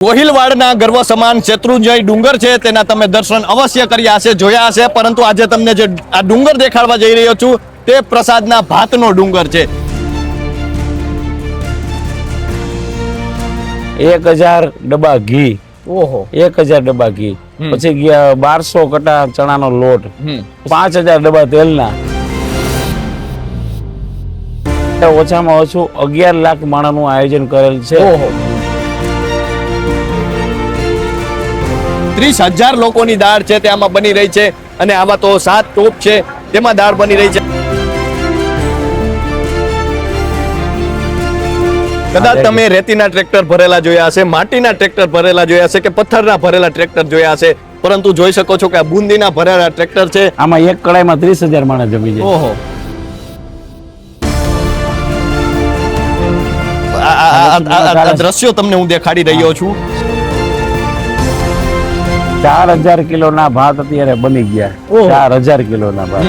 ગોહિલવાડના ગર્વ સમાન શેત્રુંજય ડુંગર છે તેના તમે દર્શન અવશ્ય કર્યા હશે, જોયા હશે, પરંતુ આજે તમને જે આ ડુંગર દેખાડવા જઈ રહ્યો છું તે પ્રસાદના ભાતનો ડુંગર છે। 1000 ડબ્બા ઘી, ઓહો, 1000 ડબ્બા ઘી, પછી ગયા 1200 કટા ચણાનો લોટ, 5000 ડબ્બા તેલના, ઓછામાં ઓછું 11 લાખ માણસનું આયોજન કરેલ છે। ઓહો, 30,000 લોકોની દાળ છે તે આમાં બની રહી છે અને આવા તો 7 ટોપ છે તેમાં દાળ બની રહી છે। કદાચ તમે રેતીના ટ્રેક્ટર ભરેલા જોયા હશે, માટીના ટ્રેક્ટર ભરેલા જોયા હશે કે પથ્થરના ભરેલા ટ્રેક્ટર જોયા હશે, પરંતુ જોઈ શકો છો કે આ બુંદીના ભરેલા ટ્રેક્ટર છે। આમાં એક કડાઈમાં 30,000 માણસ જમી જાય। ઓહો, આ દ્રશ્યો તમને હું દેખાડી રહ્યો છું। 4000 કિલોના ભાત અત્યારે બની ગયા। 4000 કિલોના ભાત।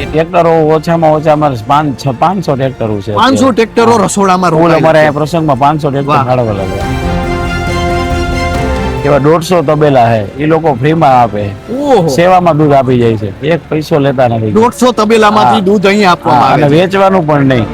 ટ્રેક્ટરો ઓછામાં ઓછા અમારે 500 ટ્રેક્ટરો છે। 500 ટ્રેક્ટરો રસોડામાં રોકાયેલા અમારે આ પ્રસંગમાં 500 ટ્રેક્ટર ફાળવેલા છે। એવા 150 તબેલા છે, એ લોકો ફ્રીમાં આપે, સેવામાં દૂધ આપી જાય છે, એક પૈસો લેતા નથી। 150 તબેલામાંથી દૂધ અહીં આપવામાં આવે અને વેચવાનું પણ નહીં।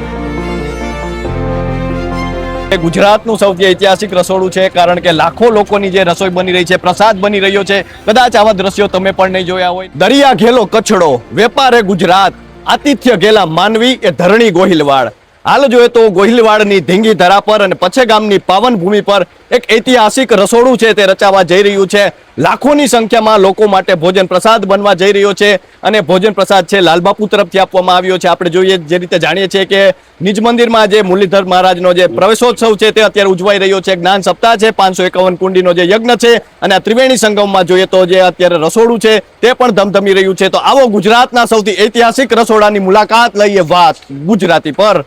ગુજરાતનું સૌથી ઐતિહાસિક રસોડું છે, કારણ કે લાખો લોકોની જે રસોઈ બની રહી છે, પ્રસાદ બની રહ્યો છે। કદાચ આવા દ્રશ્યો તમે પણ નહીં જોયા હોય। દરિયા ઘેલો કચ્છડો, વેપારે ગુજરાત, આતિથ્ય ઘેલા માનવી એ ધરણી ગોહિલવાડ। હાલ જોઈએ તો ગોહિલવાડની ધીંગી ધરા પર અને પછે ગામની પાવન ભૂમિ પર એક ઐતિહાસિક રસોડું છે તે રચાવા જઈ રહ્યું છે। લાખોની સંખ્યામાં લોકો માટે ભોજન પ્રસાદ બનવા જઈ રહ્યો છે અને ભોજન પ્રસાદ છે લાલબાપુ તરફથી આપવામાં આવ્યો છે। આપણે જોઈએ જે રીતે જાણીએ છીએ કે નિજ મંદિરમાં જે મુરલીધર મહારાજનો જે પ્રવેશોત્સવ છે તે અત્યારે ઉજવાઈ રહ્યો છે। જ્ઞાન સપ્તાહ છે, 551 કુંડીનો જે યજ્ઞ છે અને આ ત્રિવેણી સંગમમાં જોઈએ તો જે અત્યારે રસોડું છે તે પણ ધમધમી રહ્યું છે। તો આવો ગુજરાતના સૌથી ઐતિહાસિક રસોડાની મુલાકાત લઈએ વાત ગુજરાતી પર।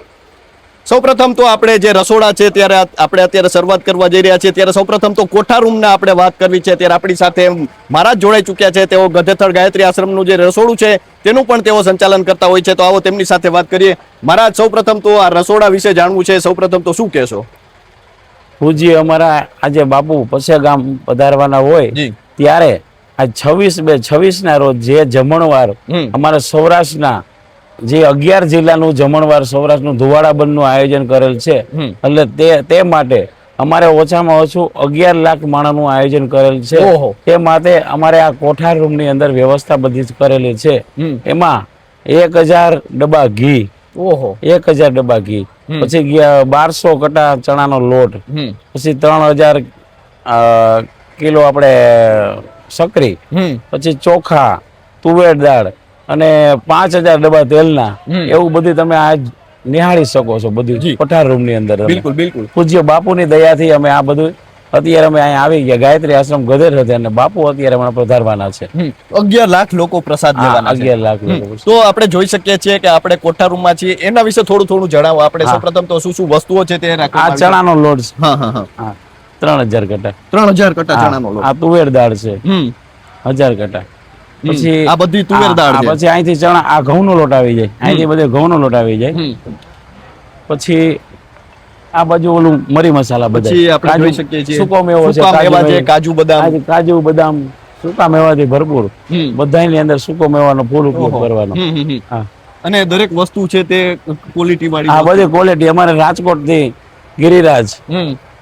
સૌપ્રથમ તો આપણે જે રસોડા છે ત્યારે આપણે અત્યારે શરૂઆત કરવા જઈ રહ્યા છીએ, ત્યારે સૌપ્રથમ તો કોઠા રૂમના આપણે વાત કરવી છે। ત્યારે આપણી સાથે મહારાજ જોડાઈ ચૂક્યા છે, તેઓ ગધેથળ ગાયત્રી આશ્રમનું જે રસોડું છે તેનું પણ તેઓ સંચાલન કરતા હોય છે। તો આવો તેમની સાથે વાત કરીએ। મહારાજ, સૌપ્રથમ તો આ રસોડા વિશે જાણવું છે, સૌપ્રથમ તો શું કહેશો? પૂજ્ય અમારા આજે બાપુ પછે ગામ પધારવાના હોય ત્યારે આ 26/26 ના રોજ જે જમણવાર અમારા સૌરાષ્ટ્રના જે 11 જિલ્લાનું જમણવાર સૌરાષ્ટ્રનું ધુવાડા બંધનું આયોજન કરેલ છે, એટલે તે માટે અમારે ઓછામાં ઓછું 11 લાખ માણસનું આયોજન કરેલ છે। તે માટે અમારે આ કોઠાર રૂમની અંદર વ્યવસ્થા બધી જ કરેલી છે। એમાં 1000 ડબ્બા ઘી, 1000 ડબ્બા ઘી, પછી ગયા 1200 કટા ચણાનો લોટ, પછી 3000 કિલો આપણે સક્કરી, પછી ચોખા, તુવેર દાળ અને 5000 ડબ્બા તેલના, એવું બધું તમે આજ નિહાળી શકો છો બધું કોઠાર રૂમ ની અંદર। બિલકુલ બિલકુલ પૂજ્ય બાપુની દયાથી અમે આ બધું અત્યારે અમે અહીંયા આવી ગયા। ગાયત્રી આશ્રમ ગધેર હતા અને બાપુ અત્યારે હમણાં પધારવાના છે। 11 લાખ લોકો પ્રસાદ લેવાના છે। 11 લાખ લોકો। તો આપણે જોઈ શકીએ છીએ કે આપણે કોઠાર રૂમમાં છીએ, એના વિશે થોડું જણાવો આપણે। સૌપ્રથમ તો શું શું વસ્તુઓ છે તે આ ચણાનો લોટ છે, હા 3000 કટા, 3000 કટા ચણાનો લોટ। આ તુવેર દાળ છે 1000 કટા, પછી આ બધી તુવેર દાળ છે, પછી અહીંથી ચણા આ ઘઉંનો લોટ આવી જાય, અહીંથી બધે ઘઉંનો લોટ આવી જાય, પછી આ બાજુ ઓલું મરી મસાલા બધા, પછી આપણે જોઈ શકીએ છીએ સૂકો મેવો છે, કાજુ બદામ સૂકા મેવાથી ભરપૂર, બધાની અંદર સૂકો મેવાનો ફૂલ ઉપયોગ કરવાનો। અને દરેક વસ્તુ છે તે ક્વોલિટી વાળી, આ બધી ક્વોલિટી અમારે રાજકોટ થી ગિરિરાજ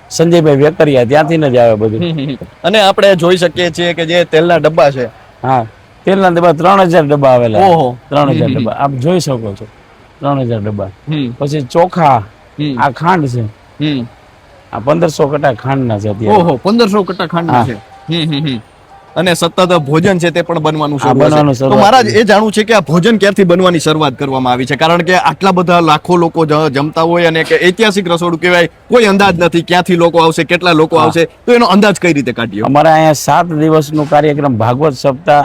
સંજયભાઈ વેકરિયા ત્યાંથી જ આવે બધું। અને આપણે જોઈ શકીએ છીએ કે જે તેલના ડબ્બા છે, હા તેલના ડબ્બા 3000 ડબ્બા આવેલા। 3000 ડબ્બા આપ જોઈ શકો છો, 3000 ડબ્બા। પછી ચોખા, આ ખાંડ છે, આ 1500 કટા ખાંડના છે અત્યારે। 1500 કટા ખાંડના છે। અને સતત ભોજન છે તે પણ બનવાનું શરૂ છે। તો મહારાજ એ જાણવું છે કે આ ભોજન ક્યારથી બનવાની શરૂઆત કરવામાં આવી છે? કારણ કે આટલા બધા લાખો લોકો જમતા હોય અને કે ઐતિહાસિક રસોડું કહેવાય, કોઈ અંદાજ નથી ક્યાંથી લોકો આવશે, કેટલા લોકો આવશે, તો એનો અંદાજ કઈ રીતે કાઢ્યો? અમારા અહીંયા 7 દિવસનું કાર્યક્રમ ભાગવત સપ્તાહ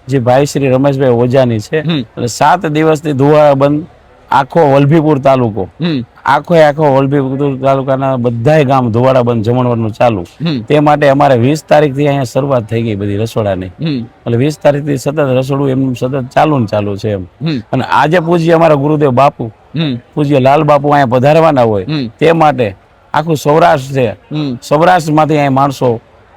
જે ભાઈ શ્રી રમેશભાઈ ઓજાની છે, એટલે 7 દિવસથી ધુવાડા બંધ આખો વલભીપુર તાલુકો, આખો વલભીપુર તાલુકાના બધાય ગામ ધુવાડા બંધ જમણવારનું ચાલુ। તે માટે અમારે 20 તારીખથી અહીંયા શરૂઆત થઈ ગઈ બધી રસોડાની, એટલે 20 તારીખથી સતત રસોડું એમ સતત ચાલુ છે એમ। અને આજે પૂજ્ય અમારા ગુરુદેવ બાપુ પૂજ્ય લાલ બાપુ અહીંયા પધારવાના હોય તે માટે આખું સૌરાષ્ટ્ર છે, સૌરાષ્ટ્ર માંથી અહીંયા માણસો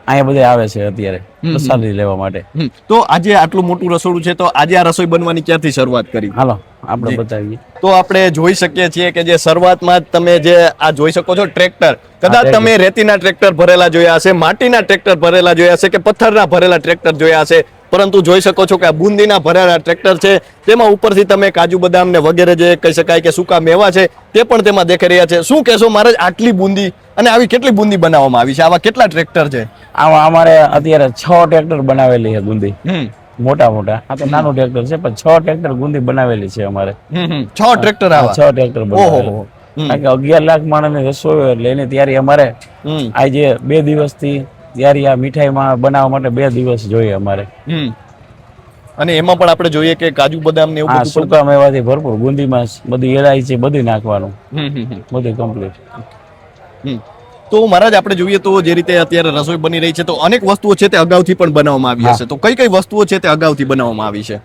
અહીંયા બધે આવે છે અત્યારે પ્રસાદી લેવા માટે. તો આજે આટલું મોટું રસોડું છે, તો આજે આ રસોઈ બનવાની ક્યાંથી શરૂઆત કરી? હાલો આપણે બતાવીએ. તો આપણે જોઈ શકીએ છીએ કે જે શરૂઆતમાં તમે જે આ જોઈ શકો છો ટ્રેક્ટર, કદાચ તમે રેતીના ટ્રેક્ટર ભરેલા જોયા હશે, માટીના ટ્રેક્ટર ભરેલા જોયા હશે કે પથ્થરના ભરેલા ટ્રેક્ટર જોયા હશે, પરંતુ જોઈ શકો છો કે આ બુંદીના ભરેલા ટ્રેક્ટર છે, તેમાં ઉપરથી તમે કાજુ બદામ ને વગેરે જે કહી શકાય કે સૂકા મેવા છે તે પણ તેમાં દેખાઈ રહ્યા છે. શું કહેશો મહારાજ, આટલી બુંદી અને આવી કેટલી બુંદી બનાવવામાં આવી છે? આવા કેટલા ટ્રેક્ટર છે? આમાં અમારે અત્યારે 6 ટ્રેક્ટર બનાવેલી છે બુંદી, મોટા મોટા. આ તો નાનું ટ્રેક્ટર છે પણ 6 ટ્રેક્ટર બુંદી બનાવેલી છે અમારે. 6 ટ્રેક્ટર આવા? 6 ટ્રેક્ટર બનાવેલા. કારણ કે 11 લાખ માણસની રસોઈ એટલે એની તૈયારી અમારે આજે 2 દિવસથી તૈયારી આ મીઠાઈમાં બનાવવા માટે 2 દિવસ જોઈએ અમારે. અને એમાં પણ આપણે જોઈએ કે કાજુ બદામ ને એવું બધું સૂકા મેવાથી ભરપૂર, બુંદીમાં બધી એલાયચી બધું નાખવાનું, બધું કમ્પ્લીટ. તો મહારાજ આપણે જોઈએ તો જે રીતે અત્યારે રસોઈ બની રહી છે, તો અનેક વસ્તુઓ છે તે અગાઉથી પણ બનાવવામાં આવી હશે, તો કઈ કઈ વસ્તુઓ છે તે અગાઉથી બનાવવામાં આવી છે?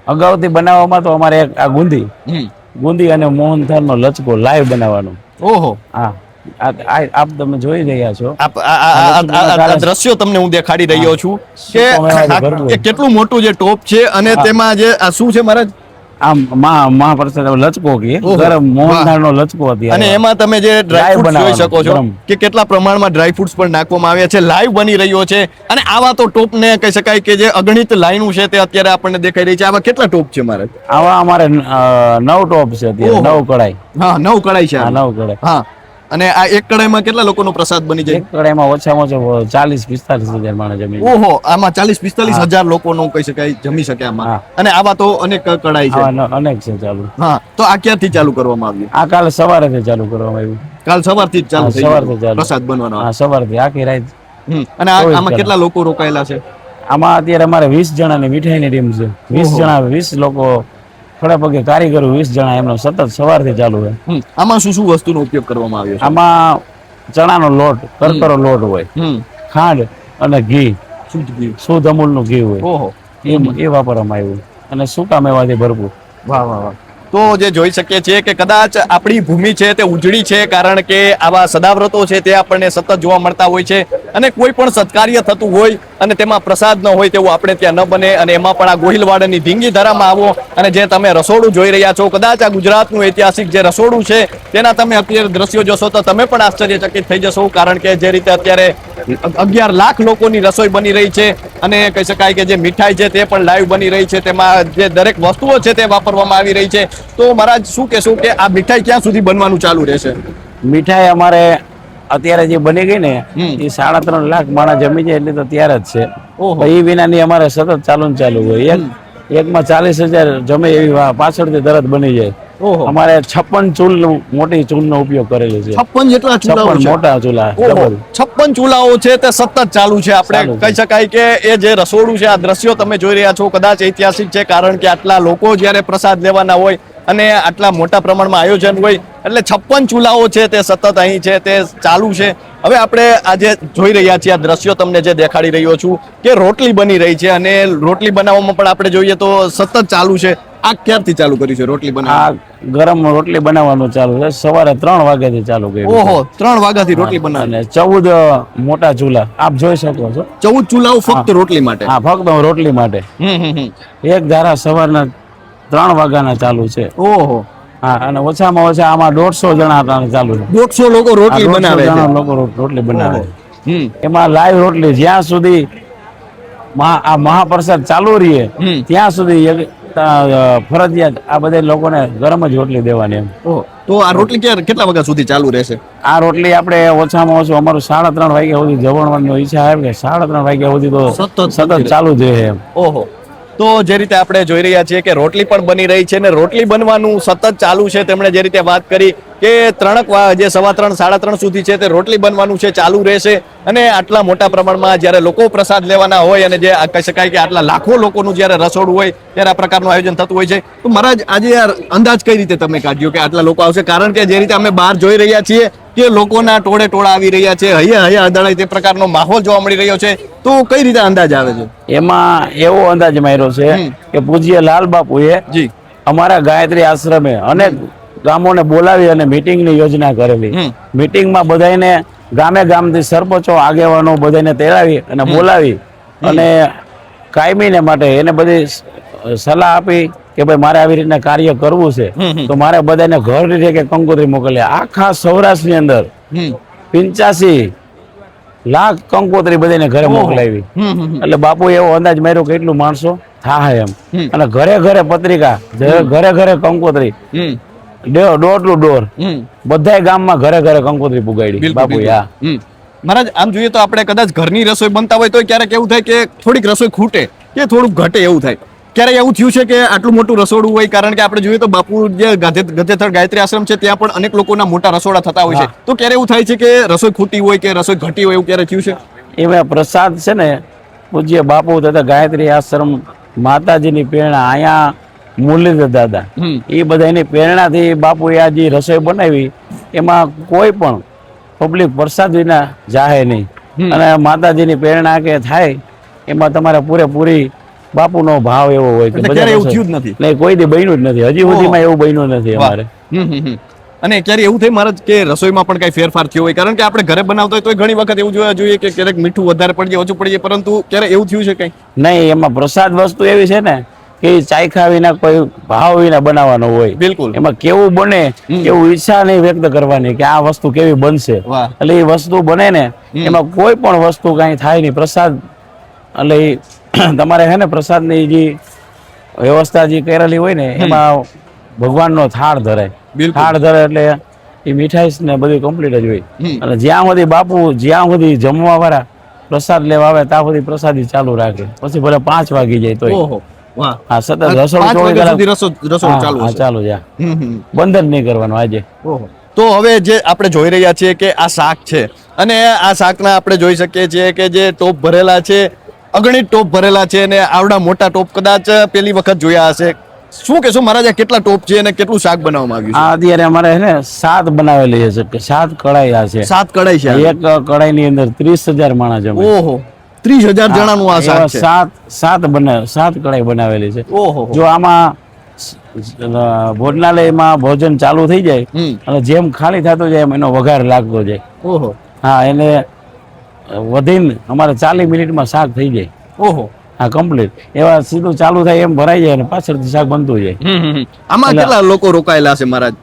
અગાઉથી બનાવવામાં તો અમારે એક આ ગુંદી અને મોહનથાળનો લચકો લાઈવ બનાવવાનો. ઓહો, હા, આપ તમે જોઈ રહ્યા છો. આ દ્રશ્યો તમને હું દેખાડી રહ્યો છું કે કેટલું મોટું જે ટોપ છે અને તેમાં જે આ શું છે મહારાજ? આમ મહાપ્રસાદ લચકો કે ગરમ મોહનથાળનો લચકો હતી, અને એમાં તમે જે ડ્રાયફ્રૂટ જોઈ શકો છો કે કેટલા પ્રમાણમાં ડ્રાયફ્રૂટ્સ પણ નાખવામાં આવ્યા છે. લાઈવ બની રહ્યો છે અને આવા તો ટોપ ને કહી શકાય કે જે અગણિત લાઈનો છે તે અત્યારે આપણને દેખાઈ રહી છે. આવા કેટલા ટોપ છે મહારાજ? આવા અમારે 9 ટોપ છે અત્યારે, 9 કડાઈ. હા, 9 કડાઈ છે. 9 કડાઈ. હા, અને આ એક કડાઈમાં કેટલા લોકોનો પ્રસાદ બની જાય? એક કડાઈમાં ઓછામાં ઓછો 40-45 હજાર માણસ જમી. ઓહો, આમાં 40-45 હજાર લોકોનું કહી શકાય જમી શકે આમાં. અને આવા તો અનેક કડાઈ છે? અનેક છે ચાલુ. હા, તો આ ક્યારથી ચાલુ કરવામાં આવ્યું? આ કાલ સવારેથી ચાલુ કરવામાં આવ્યું. કાલ સવારથી જ ચાલુ થઈ સવારથી પ્રસાદ બનવાનો? હા, સવારથી આખી રાત. અને આમાં કેટલા લોકો રોકાયેલા છે? આમાં અત્યારે અમારે 20 જણાની મીઠાઈની ટીમ છે. 20 જણા, 20 લોકો ખડા પગે કારીગરો 20 જણા, એમનો સતત સવારથી ચાલુ છે. આમાં શું શું વસ્તુનો ઉપયોગ કરવામાં આવ્યો છે? આમાં ચણાનો લોટ, કરકરો લોટ હોય, ખાંડ અને ઘી, શુદ્ધ અમૂલનું ઘી હોય. ઓહો, એ વાપરવામાં આવ્યું, અને સૂકા મેવાથી ભરપૂર. વાહ વાહ વાહ. તો જે જોઈ શકીએ છીએ કે કદાચ આપણી ભૂમિ છે તે ઉજળી છે, કારણ કે આવા સદાવ્રતો છે તે આપણને સતત જોવા મળતા હોય છે, અને કોઈ પણ સત્કાર્ય થતું હોય અને તેમાં પ્રસાદ ન હોય તેવું આપણે ત્યાં ન બને. અને એમાં પણ આ ગોહિલવાડની ધીંગી ધરામાં આવો અને જે તમે રસોડું જોઈ રહ્યા છો, કદાચ આ ગુજરાતનું ઐતિહાસિક જે રસોડું છે તેના તમે અત્યારે દ્રશ્યો જોશો તો તમે પણ આશ્ચર્યચકિત થઈ જશો, કારણ કે જે રીતે અત્યારે 11 લાખ લોકોની રસોઈ બની રહી છે, અને કહી શકાય કે જે મીઠાઈ છે તે પણ લાઈવ બની રહી છે, તેમાં જે દરેક વસ્તુઓ છે તે વાપરવામાં આવી રહી છે. તો મહારાજ શું કહેશો કે આ મીઠાઈ ક્યાં સુધી બનવાનું ચાલુ રહેશે? મીઠાઈ અમારે અત્યારે જે બની ગઈ ને એ 3.5 લાખ માણસ જમી જાય એટલે તો ત્યારે જ છે. એ વિનાની અમારે સતત ચાલુ હોય. એકમાં 40,000 જમે એવી પાછળથી તરત બની જાય. અમારે 56 ચૂલ, મોટી ચૂલનો ઉપયોગ કરેલો છે. 56 જેટલા ચૂલાઓ છે? મોટા ચૂલા, 56 ચૂલાઓ છે તે સતત ચાલુ છે. આપણે કહી શકાય કે એ જે રસોડું છે, આ દ્રશ્યો તમે જોઈ રહ્યા છો, કદાચ ઐતિહાસિક છે, કારણ કે આટલા લોકો જ્યારે પ્રસાદ લેવાના હોય અને આટલા મોટા પ્રમાણમાં આયોજન હોય એટલે 56 ચૂલાઓ છે તે સતત અહીં છે તે ચાલુ છે. હવે આપણે આજે જોઈ રહ્યા છીએ આ દ્રશ્યો તમને જે દેખાડી રહ્યો છું કે રોટલી બની રહી છે, અને રોટલી બનાવવામાં પણ આપણે જોઈએ તો સતત ચાલુ છે. આ ક્યારથી ચાલુ કર્યું છે રોટલી બનાવવા? ગરમ રોટલી બનાવવાનું ચાલુ છે, સવારે 3 વાગ્યાથી ચાલુ કર્યું. ઓહો, 3 વાગ્યાથી રોટલી બનાવવાની. 14 મોટા ચૂલા આપ જોઈ શકો છો. 14 ચૂલાઓ ફક્ત રોટલી માટે? હા, ફક્ત રોટલી માટે. એક ધારા સવારના 3 વાગ્યાના ચાલુ છે. ઓહો. હા, અને ઓછામાં ઓછા આમાં 150 જણા ચાલુ છે. 150 લોકો રોટલી બનાવે છે? રોટલી બનાવે. એમાં લાઈવ રોટલી જ્યાં સુધી આ મહાપ્રસાદ ચાલુ રહીએ ત્યાં સુધી ફરજિયાત આ બધા લોકોને ગરમ જ રોટલી દેવાની. તો આ રોટલી કેટલા વાગ્યા સુધી ચાલુ રહેશે? આ રોટલી આપણે ઓછામાં ઓછું અમારું 3:30 વાગ્યા સુધી જમણવાની ઈચ્છા આવે કે 3:30 વાગ્યા સુધી તો સતત ચાલુ જ રહે એમ. ઓહો. તો જે રીતે આપણે જોઈ રહ્યા છીએ કે રોટલી પણ બની રહી છે ને રોટલી બનવાનું સતત ચાલુ છે. તેમણે જે રીતે વાત કરી કે 3 જે 3:15 સુધી છે તે રોટલી બનવાનું છે, ચાલુ રહેશે. અને આટલા મોટા પ્રમાણમાં જ્યારે લોકો પ્રસાદ લેવાના હોય અને જે કહી શકાય કે આટલા લાખો લોકોનું જ્યારે રસોડું હોય ત્યારે આ પ્રકારનું આયોજન થતું હોય છે. તો મહારાજ આજે અંદાજ કઈ રીતે તમે કાઢ્યો કે આટલા લોકો આવશે? કારણ કે જે રીતે અમે બહાર જોઈ રહ્યા છીએ કે લોકોના ટોળે ટોળા આવી રહ્યા છે, હૈયા અદાળાય તે પ્રકારનો માહોલ જોવા મળી રહ્યો છે, તો કઈ રીતે અંદાજ આવે છે? એમાં એવો અંદાજ માર્યો છે કે પૂજ્ય લાલ બાપુએ અમારા ગાયત્રી આશ્રમે અનેક ગામોને બોલાવી અને મીટિંગની યોજના કરેલી. મીટિંગમાં બધાને ગામે ગામથી સરપંચો આગેવાનો બધાને તેડાવી અને બોલાવી અને કાયમીને માટે એને બધી સલાહ આપી કે ભાઈ મારે આવી રીતના કાર્ય કરવું છે તો મારે બધાને ઘર રીતે કે કંકોત્રી મોકલ્યા. આખા સૌરાષ્ટ્રની અંદર 85 લાખ કંકોત્રી બધાને ઘરે મોકલાવી. એટલે બાપુ એવો અંદાજ માર્યો કે એટલું માણસો થાય એમ. અને ઘરે ઘરે પત્રિકા, ઘરે ઘરે કંકોત્રી, ડોર ટુ ડોર બધા ગામમાં ઘરે ઘરે કંકોત્રી પુગાડી બાપુ. મહારાજ આમ જોઈએ તો આપણે કદાચ ઘરની રસોઈ બનતા હોય તો ક્યારેક એવું થાય કે થોડીક રસોઈ ખૂટે કે થોડુંક ઘટે એવું થાય. ક્યારે એવું થયું છે કે આટલું મોટું રસોડું હોય? કારણ કે આપણે જોઈએ તો બાપુ જે ગધેથળ ગાયત્રી આશ્રમ છે ત્યાં પણ અનેક લોકોના મોટા રસોડા થતા હોય છે. તો ક્યારે એવું થાય છે કે રસોઈ ખૂટી હોય કે રસોઈ ઘટી હોય, એવું ક્યારે થયું છે? એમાં પ્રસાદ છે ને પૂજ્ય બાપુ તથા ગાયત્રી આશ્રમ માતાજીની પ્રેરણા, અહીંયા મુરલીધર દાદા એ બધાની પ્રેરણાથી બાપુએ આ જે રસોઈ બનાવી એમાં કોઈ પણ પબ્લિક પ્રસાદ વિના જાહે નહીં. અને માતાજીની પ્રેરણા કે થાય એમાં તમારે પૂરેપૂરી બાપુનો ભાવ એવો હોય કે ક્યારે એવું થયું જ નથી? નહીં, કોઈ દી બન્યું જ નથી. હજી સુધીમાં એવું બન્યું નથી અમારે. અને ક્યારે એવું થાય મહારાજ કે રસોઈમાં પણ કઈ ફેરફાર થયો હોય? કારણ કે આપણે ઘરે બનાવતા હોય તો ઘણી વખત એવું જોવા જોઈએ કે ક્યારેક મીઠું વધારે પડી જાય, ઓછું પડી જાય, પરંતુ ક્યારે એવું થયું છે કઈ? નહીં, એમાં પ્રસાદ વસ્તુ એવી છે ને કે ચાયખા વિના કોઈ ભાવ વિના બનાવવાનો હોય. બિલકુલ. એમાં કેવું બને એવું ઈચ્છા નહીં વ્યક્ત કરવાની કે આ વસ્તુ કેવી બનશે. એટલે એ વસ્તુ બને ને એમાં કોઈ પણ વસ્તુ કઈ થાય નહીં. પ્રસાદ એટલે તમારે હે ને પ્રસાદની જે વ્યવસ્થા જે કરેલી હોય ને એમાં ભગવાનનો થાળ ધરાય. થાળ ધરે એટલે એ મીઠાઈ ને બધું કમ્પ્લીટ જ હોય. અને જ્યાં સુધી બાપુ જ્યાં સુધી જમવા વાળા પ્રસાદ લેવા આવે ત્યાં સુધી પ્રસાદી ચાલુ રાખે. પછી ભલે 5 વાગી જાય તોય હા સતત રસોડું ચાલુ છે. બંધ જ નહીં કરવાનું આજે. તો હવે જે આપણે જોઈ રહ્યા છીએ કે આ શાક છે અને આ શાકના આપણે જોઈ શકીએ છીએ કે જે ટોપ ભરેલા છે, અગણિત ટોપ ભરેલા છે અને આવડા મોટા ટોપ કદાચ પેલી વખત જોયા હશે. શું કહેશો મહારાજ, કેટલા ટોપ છે અને કેટલું શાક બનાવવામાં આવ્યું છે? અત્યારે અમારે હે ને 7 બનાવેલી છે કે 7 કઢાઈ છે. 7 કઢાઈ છે. એક કઢાઈ ની અંદર 30,000 માણસ જમે. ઓહો, 30,000 જણાનું આ શાક છે. 7 કઢાઈ બનાવેલી છે. જો આમાં ભોજનાલયમાં ભોજન ચાલુ થઈ જાય અને જેમ ખાલી થતો જાય એમ એનો વઘાર લાગતો જાય. ઓહો. હા, એને વધીને અમારે 40 મિનિટમાં શાક થઈ જાય. ઓહો. હા, કમ્પ્લીટ. એવા સીધું ચાલુ થાય એમ ભરાઈ જાય અને પાછળથી શાક બનતું જાય. આમાં કેટલા લોકો રોકાયેલા છે મહારાજ?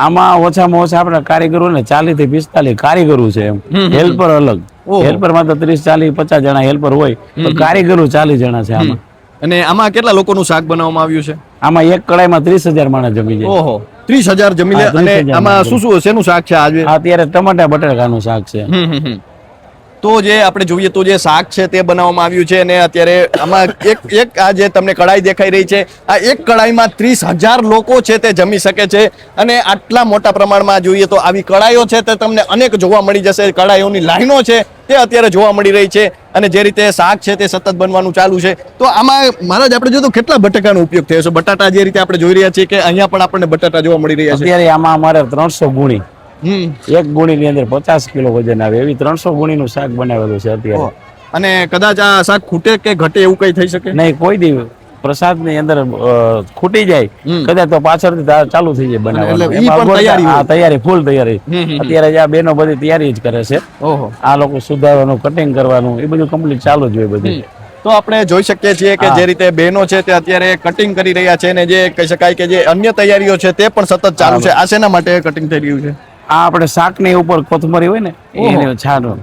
આમાં ઓછામાં ઓછા આપણા કારીગરો ને 40 થી 45 કારીગરો છે. એમ હેલ્પર અલગ. હેલ્પર માં તો 30, 40, 50 જણા હેલ્પર હોય, તો કારીગરો 40 જણા છે આમાં. અને આમાં કેટલા લોકોનું શાક બનાવવામાં આવ્યું છે? આમાં એક કઢાઈમાં 30,000 માણસ જમી જાય. ઓહો, 30,000 જમી લે. અને આમાં શું શું શેનું શાક છે આજે? અત્યારે ટમાટા બટાકાનું શાક છે. તો જે આપણે જોઈએ તો જે શાક છે તે બનાવવામાં આવ્યું છે અને અત્યારે આમાં એક આ જે તમને કઢાઈ દેખાઈ રહી છે, આ એક કઢાઈમાં 30,000 લોકો છે તે જમી શકે છે. અને આટલા મોટા પ્રમાણમાં જોઈએ તો આવી કઢાઈઓ છે તે તમને અનેક જોવા મળી જશે. કઢાઈઓની લાઈનો છે તે અત્યારે જોવા મળી રહી છે અને જે રીતે શાક છે તે સતત બનવાનું ચાલુ છે. તો આમાં મહારાજ આપણે જોઈએ તો કેટલા બટાકાનો ઉપયોગ થયો છે? બટાટા જે રીતે આપણે જોઈ રહ્યા છીએ કે અહીંયા પણ આપણને બટાટા જોવા મળી રહ્યા છે. અત્યારે આમાં અમારે 300 ગુણી, એક ગુણી ની અંદર 50 કિલો વજન આવે એવી 300 ગુણી નું શાક બનાવેલું છે અત્યારે. અને કદાચ આ શાક ખૂટે કે ઘટે એવું કઈ થઈ શકે? નહીં, કોઈ દી પ્રસાદ ની અંદર ખૂટી જાય કદાચ તો પાછળથી ચાલુ થઈ જાય બનાવવાનું. તૈયારી, ફૂલ તૈયારી. અત્યારે આ બેનો બધી તૈયારી જ કરે છે. આ લોકો સુધારવાનું, કટિંગ કરવાનું એ બધું કમ્પ્લીટ ચાલુ જ હોય બધું. તો આપણે જોઈ શકીએ છીએ કે જે રીતે બહેનો છે તે અત્યારે કટિંગ કરી રહ્યા છે અને જે કહી શકાય કે જે અન્ય તૈયારીઓ છે તે પણ સતત ચાલુ છે. આ શેના માટે કટિંગ થઈ રહ્યું છે? આ આપણે શાક ની ઉપર કોથમરી હોય ને એને છાંટો.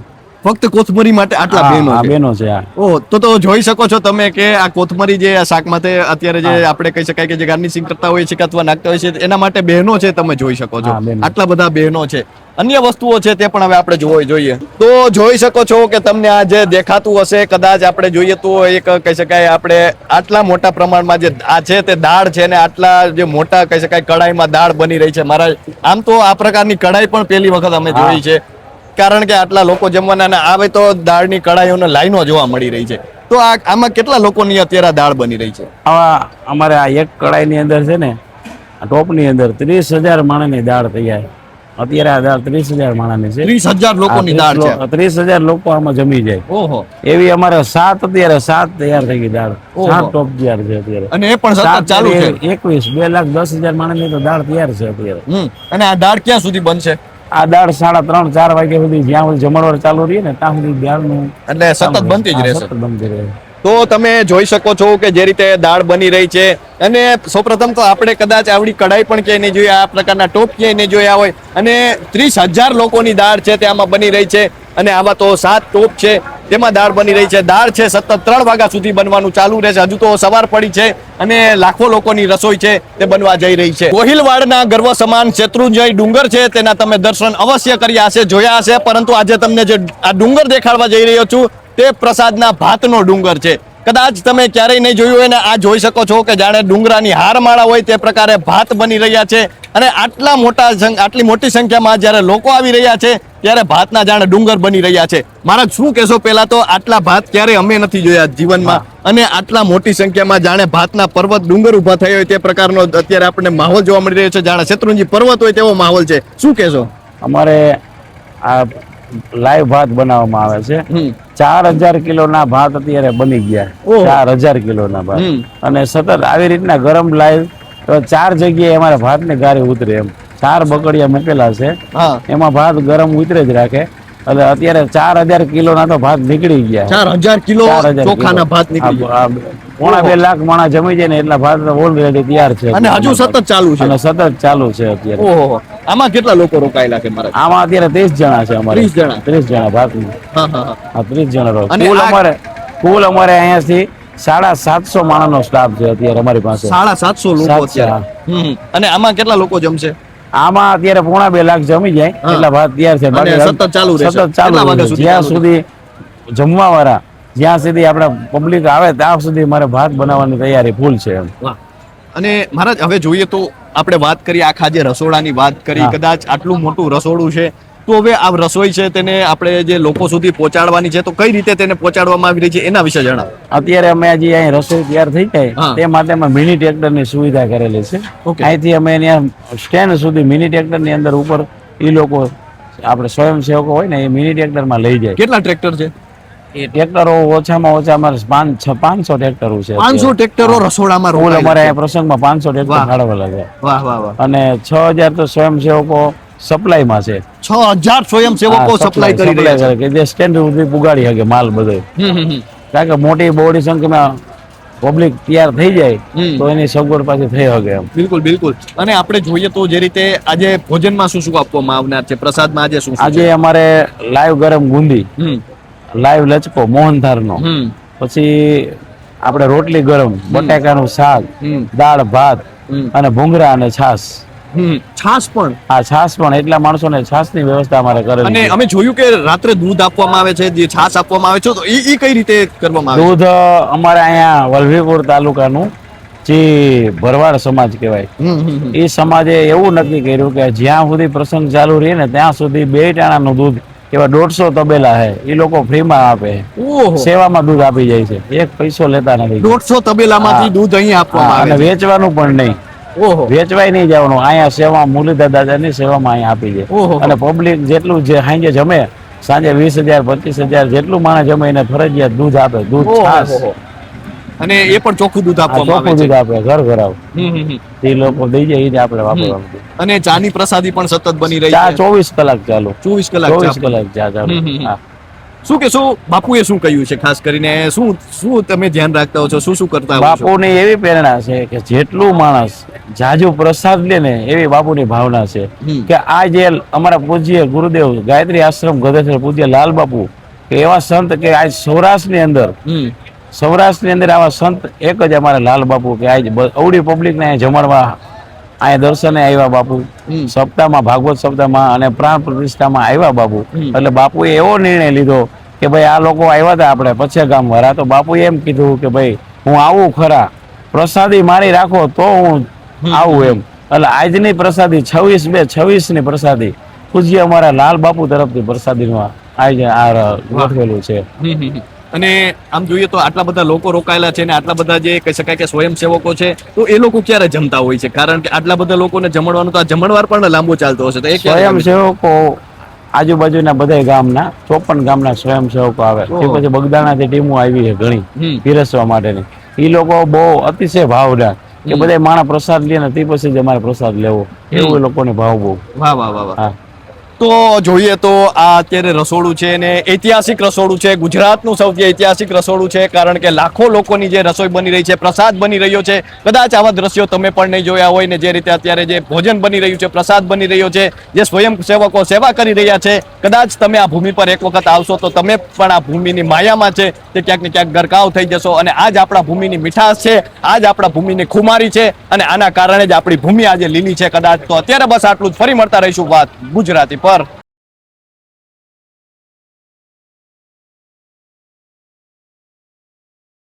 ફક્ત કોથમરી માટે આટલા બહેનો છે. ઓહ, તો જોઈ શકો છો તમે કે આ કોથમરી જે શાકમાં અત્યારે જે આપણે કહી શકાય કે જે ગાર્નિશિંગ કરતા હોય છે કે અથવા નાખતા હોય છે એના માટે બહેનો છે, તમે જોઈ શકો છો. આટલા બધા બહેનો છે. અન્ય વસ્તુઓ છે તે પણ હવે આપણે જોવી જોઈએ. તો જોઈ શકો છો કે તમને આ જે દેખાતું હશે, કદાચ આપણે જોઈએ તો એક કહી શકાય આપણે આટલા મોટા પ્રમાણમાં જે આ છે તે દાળ છે ને આટલા જે મોટા કહી શકાય કઢાઈમાં દાળ બની રહી છે. મહારાજ આમ તો આ પ્રકારની કઢાઈ પણ પહેલી વખત અમે જોઈ છે, કારણ કે આટલા લોકો જમવાના આવે તો દાળની કઢાઈઓને લાઈનો જોવા મળી રહી છે. તો આમાં કેટલા લોકોની અત્યારે દાળ બની રહી છે? અમારે આ એક કઢાઈ ની અંદર છે ને ટોપ ની અંદર 30,000 માણસની દાળ તૈયાર. અત્યારે આ દાળ 30,000 માણસની છે. 30,000 લોકોની દાળ છે. 30,000 લોકો આમાં જમી જાય. ઓહો. એવી અમારે અત્યારે 7 તૈયાર થઈ ગઈ દાળ. 7 ટોપ તૈયાર છે અત્યારે. અને એ પણ સતત ચાલુ છે. 2,10,000 માણસની તો દાળ તૈયાર છે અત્યારે. અને આ દાળ ક્યાં સુધી બનશે? આ દાળ 3:30-4 વાગ્યા સુધી જ્યાં સુધી જમણવાર ચાલુ રહે ને ત્યાં સુધી દાળનું એટલે સતત બનતી જ રહેશે. સતત બનતી રહે. તો તમે જોઈ શકો છો કે જે રીતે દાળ બની રહી છે. અને સૌપ્રથમ તો આપણે કદાચ આવડી કઢાઈ પણ ક્યાંય નહીં જોયા, આ પ્રકારના ટોપ ક્યાંય નહીં જોયા હોય. અને 30,000 લોકોની દાળ છે તે આમાં બની રહી છે. અને આમાં તો 7 ટોપ છે તેમાં દાળ બની રહી છે. દાળ છે સતત 3 વાગ્યા સુધી બનવાનું ચાલુ રહેશે. હજુ તો સવાર પડી છે અને લાખો લોકોની રસોઈ છે તે બનવા જઈ રહી છે. ગોહિલવાડના ગર્વ સમાન શેત્રુંજય ડુંગર છે તેના તમે દર્શન અવશ્ય કર્યા હશે, જોયા હશે. પરંતુ આજે તમને જે આ ડુંગર દેખાડવા જઈ રહ્યો છું તે પ્રસાદના ભાતનો ડુંગર છે. કદાચ તમે ક્યારેય નહીં જોયું હોય ને આ જોઈ શકો છો કે જાણે ડુંગરાની હારમાળા હોય તે પ્રકારે ભાત બની રહ્યા છે. અને આટલી મોટી સંખ્યામાં જ્યારે લોકો આવી રહ્યા છે ત્યારે ભાતના જાણે ડુંગર બની રહ્યા છે. મહારાજ શું કહેશો? પહેલા તો આટલા ભાત ક્યારેય અમે નથી જોયા જીવનમાં, અને આટલા મોટી સંખ્યામાં જાણે ભાતના પર્વત ડુંગર ઉભા થયા હોય તે પ્રકારનો અત્યારે આપણને માહોલ જોવા મળી રહ્યો છે. જાણે શેત્રુંજી પર્વત હોય તેવો માહોલ છે. શું કહેશો? અમારે આ લાઈવ ભાત બનાવવામાં આવે છે. 4,000 કિલોના ભાત અત્યારે બની ગયા. 4,000 કિલોના ભાત. અને સતત આવી રીતના ગરમ લાઈવ 4 જગ્યાએ અમારે ભાતની ગારી ઉતરે એમ 4 બકડિયા મૂકેલા છે. એમાં ભાત ગરમ ઉતરે જ રાખે. એટલે અત્યારે 4,000 કિલોના તો ભાત નીકળી ગયા. 4,000 કિલો ચોખાના ભાત નીકળી ગયા. 2.5 લાખ માણસ જમી જાય ને એટલા ભાત ઓલરેડી તૈયાર છે. અને હજુ સતત ચાલુ છે. અને સતત ચાલુ છે અત્યારે. ઓહો. આમાં કેટલા લોકો રોકાયેલા છે મારા? આમાં અત્યારે 30 જણા છે અમારે. 30 જણા ભાતની. હા 30 જણા. કુલ અમારે અહીંયાથી 750 માણસનો સ્ટાફ છે અત્યારે અમારી પાસે. 750 લોકો અત્યારે. અને આમાં કેટલા લોકો જમશે? આમાં અત્યારે 2.5 લાખ જમી જાય એટલા ભાત તૈયાર છે. બાકી સતત ચાલુ રહેશે. સતત ચાલુ રહેશે જ્યાં સુધી જમવા વાળા, જ્યાં સુધી આપણે પબ્લિક આવે ત્યાં સુધી મારે ભાત બનાવવાની તૈયારી ફૂલ છે. અને મહારાજ હવે જોઈએ તો આપણે વાત કરીએ આખા જે રસોડાની વાત કરી, કદાચ આટલું મોટું રસોડું છે તો હવે આ રસોઈ છે તેને આપણે જે લોકો સુધી પહોંચાડવાની છે તો કઈ રીતે તેને પહોંચાડવામાં આવી રહી છે એના વિશે જણાવો. અત્યારે અમે હજી અહીં રસોઈ તૈયાર થઈ જાય તે માટે અમે મિની ટ્રેક્ટરની સુવિધા કરેલી છે. અહીંથી અમે સ્ટેન્ડ સુધી મિની ટ્રેક્ટરની અંદર ઉપર એ લોકો આપણે સ્વયંસેવકો હોય ને એ મિની ટ્રેક્ટરમાં લઈ જાય. કેટલા ટ્રેક્ટર છે? એ ટ્રેક્ટરો ઓછામાં ઓછા અમારે 500 ટ્રેક્ટરો છે. 500 ટ્રેક્ટરો રસોડામાં રોકાયેલા છે. અમારે પ્રસંગમાં 500 ટ્રેક્ટર ફાળવેલા છે. વાહ વાહ વાહ. અને 6,000 તો સ્વયંસેવકો સપ્લાયમાં છે. 6,000 સ્વયંસેવકો સપ્લાય કરી રહ્યા છે કે જે સ્ટેન્ડ સુધી પુગાડી શકે માલ બધો. કારણ કે મોટી બોડી સંખ્યામાં પબ્લિક તૈયાર થઈ જાય તો એની સગવડ પાછી થઈ શકે એમ. બિલકુલ બિલકુલ. અને આપણે જોઈએ તો જે રીતે આજે ભોજનમાં શું શું આપવામાં આવનાર છે? પ્રસાદમાં આજે શું? આજે અમારે લાઈવ ગરમ ગુંદી, લાઈવ લચકો મોહનથાળનો, પછી આપણે રોટલી ગરમ, બટાકાનું શાક, દાળ ભાત અને ભૂંગળા અને છાશ. છાશ પણ? હા છાશ પણ. એટલા માણસોને છાશની વ્યવસ્થા અમારે કરેલી. અને અમે જોયું કે રાત્રે દૂધ આપવામાં આવે છે, જે છાશ આપવામાં આવે છે તો એ કઈ રીતે કરવામાં આવે? દૂધ અમારે અહીંયા વલભીપુર તાલુકાનું જે ભરવાડ સમાજ કહેવાય એ સમાજે એવું નક્કી કર્યું કે જ્યાં સુધી પ્રસંગ ચાલુ રહે ને ત્યાં સુધી 2 ટાણાનું દૂધ એવા 150 તબેલા છે એ લોકો ફ્રીમાં આપે. સેવામાં દૂધ આપી જાય છે, 1 પૈસો લેતા નથી. 150 તબેલામાંથી દૂધ અહીં આપવામાં આવે અને વેચવાનું પણ નહીં. વેચવાય નહીં જવાનું. અહીંયા સેવા મુરલીધર દાદાની સેવામાં અહીંયા આપી જાય. અને પબ્લિક જેટલું જે સાંજે જમે, સાંજે 20,000 25,000 જેટલું માણસ જમે એને ફરજિયાત દૂધ આપે. દૂધ છાશ અને એ પણ ચોખ્ખું દૂધ આપવામાં આવે છે. દૂધ આપે ઘર આવ એ લોકો દઈ જાય એ આપણે વાપરવાનું. અને ચાની પ્રસાદી પણ સતત બની રહી છે. ચા 24 કલાક ચાલુ. 24 કલાક ચા ચાલુ. શું કેશો? બાપુએ શું કહ્યું છે ખાસ કરીને? શું તમે ધ્યાન રાખતા હો છો? શું કરતા હો છો? બાપુની એવી પ્રેરણા છે કે જેટલું માણસ જાજુ પ્રસાદ લે ને એવી બાપુની ભાવના છે કે આ જે અમારા પૂજ્ય ગુરુદેવ ગાયત્રી આશ્રમ ગધેશ્વર પૂજ્ય લાલ બાપુ કે એવા સંત કે આજ સૌરાષ્ટ્રની અંદર આવા સંત એક જ અમારે લાલ બાપુ કે આજ અવડી પબ્લિક ને જમાડવા અહીંયા દર્શને આવ્યા બાપુ. સપ્તાહમાં ભાગવત સપ્તાહમાં અને પ્રાણ પ્રતિષ્ઠામાં આવ્યા બાપુ. એટલે બાપુએ એવો નિર્ણય લીધો કે ભાઈ આ લોકો આવ્યા હતા આપણે પછે ગામ વાળા, તો બાપુએ એમ કીધું કે ભાઈ હું આવું ખરા, પ્રસાદી મારી રાખો તો હું આવું એમ. એટલે આજની પ્રસાદી 26/2/26 ની પ્રસાદી પૂજ્ય અમારા લાલ બાપુ તરફથી પ્રસાદીનું આયોજન ગોઠવેલું છે. અને આમ જોઈએ તો આટલા બધા લોકો રોકાયેલા છે ને આટલા બધા જે કહી શકાય કે સ્વયંસેવકો છે તો એ લોકો ક્યારે જમતા હોય છે? કારણ કે આટલા બધા લોકોને જમણવાનું તો આ જમણવાર પણ લાંબો ચાલતો હશે, તો એ ક્યારે જમે છે? સ્વયંસેવકો આજુબાજુના બધા ગામના 54 ગામના સ્વયંસેવકો આવે. તે પછી બગદાણાથી ટીમો આવી છે ઘણી પીરસવા માટેની. એ લોકો બહુ અતિશય ભાવના કે બધા માણસ પ્રસાદ લે ને તે પછી જ અમારે પ્રસાદ લેવો, એવું એ લોકોને ભાવ બહુ. વાહ વાહ વાહ વાહ. હા. તો જોઈએ તો આ અત્યારે રસોડું છે ને ઐતિહાસિક રસોડું છે, ગુજરાતનું સૌથી ઐતિહાસિક રસોડું છે, કારણ કે લાખો લોકોની જે રસોઈ બની રહી છે, પ્રસાદ બની રહ્યો છે. કદાચ આવા દ્રશ્યો તમે પણ નહીં જોયા હોય ને જે રીતે અત્યારે જે ભોજન બની રહ્યું છે, પ્રસાદ બની રહ્યો છે, જે સ્વયંસેવકો સેવા કરી રહ્યા છે, કદાચ તમે આ ભૂમિ પર એક વખત આવશો તો તમે પણ આ ભૂમિની માયામાં છે તે ક્યાંક ને ક્યાંક ગરકાવ થઈ જશો. અને આજ આપણા ભૂમિની મીઠાશ છે, આજ આપણા ભૂમિની ખુમારી છે, અને આના કારણે જ આપણી ભૂમિ આજે લીલી છે. કદાચ તો અત્યારે બસ આટલું જ. ફરી મળતા રહીશું વાત ગુજરાતી પર.